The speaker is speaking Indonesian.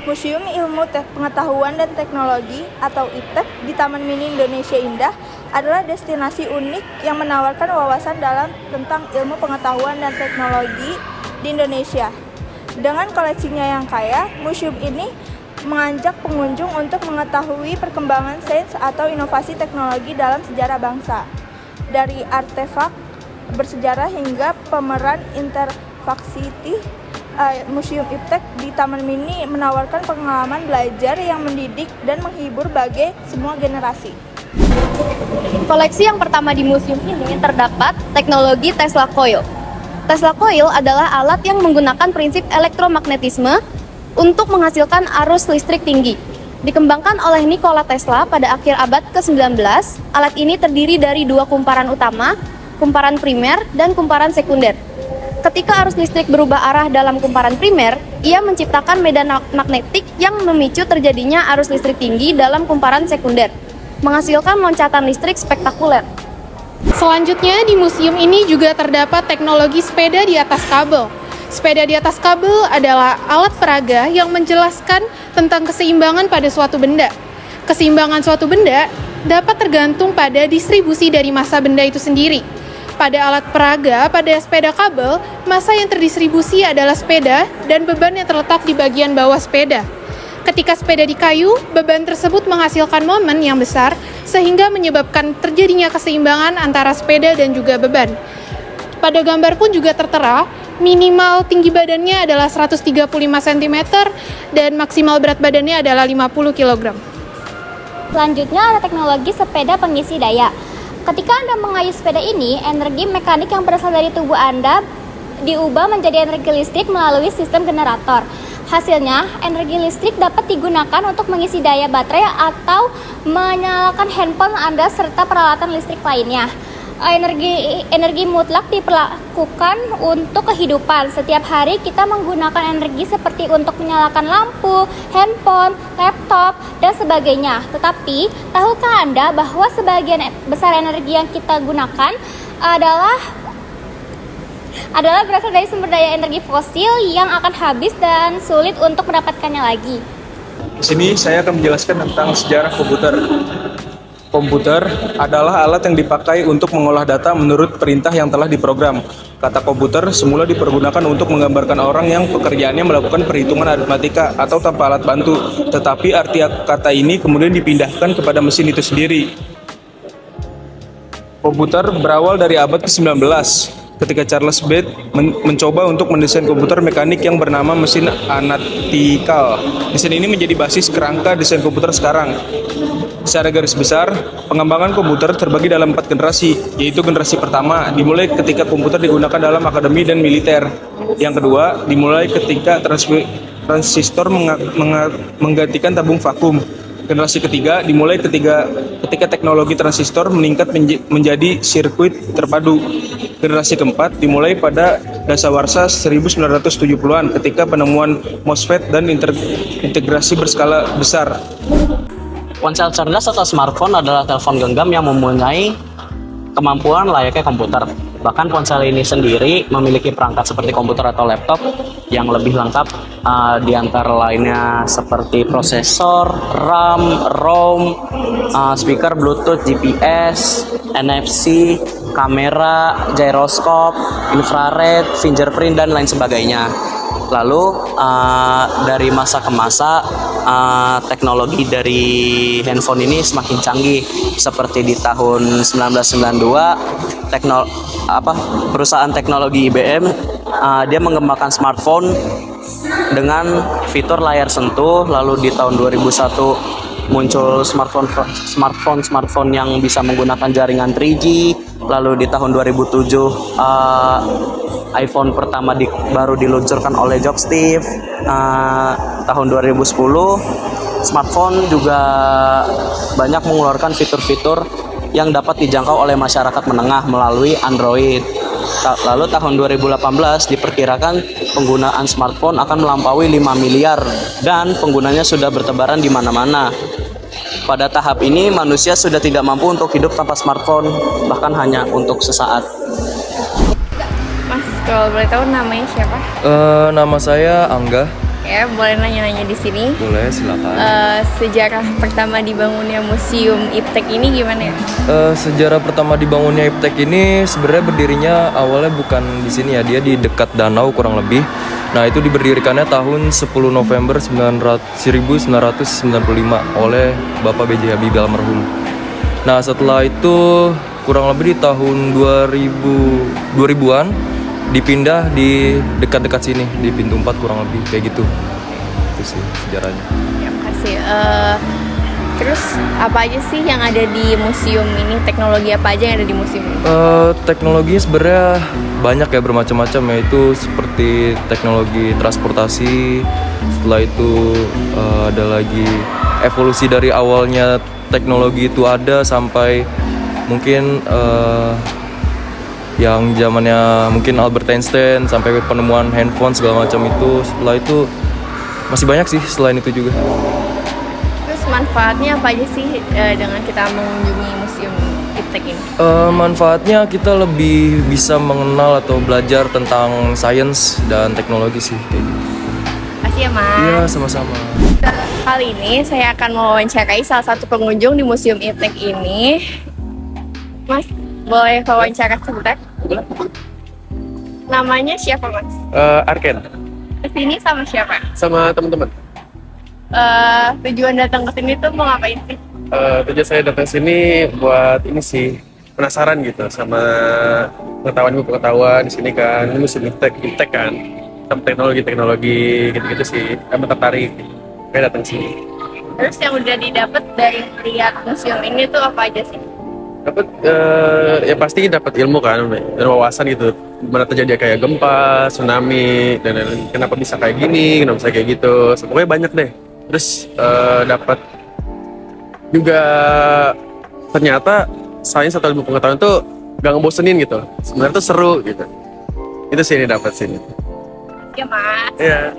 Museum Ilmu Pengetahuan dan Teknologi atau IPTEK di Taman Mini Indonesia Indah adalah destinasi unik yang menawarkan wawasan dalam tentang ilmu pengetahuan dan teknologi di Indonesia. Dengan koleksinya yang kaya, museum ini mengajak pengunjung untuk mengetahui perkembangan sains atau inovasi teknologi dalam sejarah bangsa. Dari artefak bersejarah hingga pemeran interaksi, Museum IPTEK di Taman Mini menawarkan pengalaman belajar yang mendidik dan menghibur bagi semua generasi. Koleksi yang pertama di museum ini terdapat teknologi Tesla Coil. Tesla Coil adalah alat yang menggunakan prinsip elektromagnetisme untuk menghasilkan arus listrik tinggi. Dikembangkan oleh Nikola Tesla pada akhir abad ke-19, alat ini terdiri dari dua kumparan utama, kumparan primer dan kumparan sekunder. Ketika arus listrik berubah arah dalam kumparan primer, ia menciptakan medan magnetik yang memicu terjadinya arus listrik tinggi dalam kumparan sekunder, menghasilkan loncatan listrik spektakuler. Selanjutnya, di museum ini juga terdapat teknologi sepeda di atas kabel. Sepeda di atas kabel adalah alat peraga yang menjelaskan tentang keseimbangan pada suatu benda. Keseimbangan suatu benda dapat tergantung pada distribusi dari massa benda itu sendiri. Pada alat peraga, pada sepeda kabel, massa yang terdistribusi adalah sepeda dan beban yang terletak di bagian bawah sepeda. Ketika sepeda di kayu, beban tersebut menghasilkan momen yang besar sehingga menyebabkan terjadinya keseimbangan antara sepeda dan juga beban. Pada gambar pun juga tertera, minimal tinggi badannya adalah 135 cm dan maksimal berat badannya adalah 50 kg. Selanjutnya ada teknologi sepeda pengisi daya. Ketika Anda mengayuh sepeda ini, energi mekanik yang berasal dari tubuh Anda diubah menjadi energi listrik melalui sistem generator. Hasilnya, energi listrik dapat digunakan untuk mengisi daya baterai atau menyalakan handphone Anda serta peralatan listrik lainnya. Energi mutlak diperlakukan untuk kehidupan. Setiap hari kita menggunakan energi seperti untuk menyalakan lampu, handphone, laptop, dan sebagainya. Tetapi, tahukah Anda bahwa sebagian besar energi yang kita gunakan adalah berasal dari sumber daya energi fosil yang akan habis dan sulit untuk mendapatkannya lagi. Di sini saya akan menjelaskan tentang sejarah komputer. Komputer adalah alat yang dipakai untuk mengolah data menurut perintah yang telah diprogram. Kata komputer semula dipergunakan untuk menggambarkan orang yang pekerjaannya melakukan perhitungan aritmatika atau tanpa alat bantu. Tetapi arti kata ini kemudian dipindahkan kepada mesin itu sendiri. Komputer berawal dari abad ke-19. Ketika Charles Babbage mencoba untuk mendesain komputer mekanik yang bernama mesin analytical. Mesin ini menjadi basis kerangka desain komputer sekarang. Secara garis besar, pengembangan komputer terbagi dalam 4 generasi, yaitu generasi pertama dimulai ketika komputer digunakan dalam akademi dan militer. Yang kedua, dimulai ketika transistor menggantikan tabung vakum. Generasi ketiga dimulai ketika teknologi transistor meningkat menjadi sirkuit terpadu. Generasi keempat dimulai pada dasawarsa 1970-an ketika penemuan MOSFET dan integrasi berskala besar. Ponsel cerdas atau smartphone adalah telepon genggam yang mempunyai kemampuan layaknya komputer. Bahkan ponsel ini sendiri memiliki perangkat seperti komputer atau laptop yang lebih lengkap, di antara lainnya seperti prosesor, RAM, ROM, speaker Bluetooth, GPS, NFC, kamera, gyroscope, infrared, fingerprint, dan lain sebagainya. Lalu dari masa ke masa teknologi dari handphone ini semakin canggih. Seperti di tahun 1992 perusahaan teknologi IBM dia mengembangkan smartphone dengan fitur layar sentuh. Lalu di tahun 2001 muncul smartphone yang bisa menggunakan jaringan 3G. Lalu di tahun 2007 iPhone pertama baru diluncurkan oleh Jobs. Tahun 2010 smartphone juga banyak mengeluarkan fitur-fitur yang dapat dijangkau oleh masyarakat menengah melalui Android. Lalu tahun 2018 diperkirakan penggunaan smartphone akan melampaui 5 miliar dan penggunanya sudah bertebaran di mana-mana. Pada tahap ini manusia sudah tidak mampu untuk hidup tanpa smartphone, bahkan hanya untuk sesaat. Mas, kalau boleh tahu namanya siapa? Nama saya Angga. Oke, boleh nanya-nanya di sini. Boleh, silakan. Sejarah pertama dibangunnya Museum IPTEK ini gimana ya? Sejarah pertama dibangunnya IPTEK ini sebenarnya berdirinya awalnya bukan di sini ya, dia di dekat danau kurang lebih. Nah, itu diberdirikannya tahun 10 November 1995 oleh Bapak B.J. Habibie almarhum. Nah, setelah itu kurang lebih di tahun 2000-an dipindah di dekat-dekat sini, di pintu 4 kurang lebih kayak gitu. Itu sih sejarahnya. Ya, makasih. Terus apa aja sih yang ada di museum ini? Teknologi apa aja yang ada di museum ini? Teknologinya sebenarnya banyak ya, bermacam-macam, yaitu seperti teknologi transportasi. Setelah itu ada lagi evolusi dari awalnya teknologi itu ada sampai mungkin yang zamannya mungkin Albert Einstein sampai penemuan handphone segala macam itu. Setelah itu masih banyak sih selain itu juga. Terus manfaatnya apa aja sih dengan kita mengunjungi museum IPTEK ini? Manfaatnya kita lebih bisa mengenal atau belajar tentang sains dan teknologi sih kayak gitu. Makasih ya, Mas. Iya, sama-sama. Kali ini saya akan mewawancarai salah satu pengunjung di museum IPTEK ini. Mas, boleh wawancara sebentar? Namanya siapa, Mas? Arken, Kesini sama siapa? sama teman-teman. Tujuan datang ke sini tuh mau ngapain sih? Tujuan saya datang sini buat ini sih, penasaran gitu sama pengetahuan di sini kan. Ini musim IPTEK kan, sama teknologi gitu-gitu sih. Kami tertarik, kayak datang sini. Terus yang udah didapat dari lihat museum ini tuh apa aja sih? Dapat ya pasti dapat ilmu kan dan wawasan gitu. Gimana terjadi kayak gempa, tsunami dan lain-lain. Kenapa bisa kayak gini, kenapa bisa kayak gitu. Pokoknya banyak deh. Terus dapat juga ternyata sains atau ilmu pengetahuan tuh gak ngebosenin gitu. Sebenarnya tuh seru gitu. Itu sih yang dapat sini. Ya, Mas. Iya.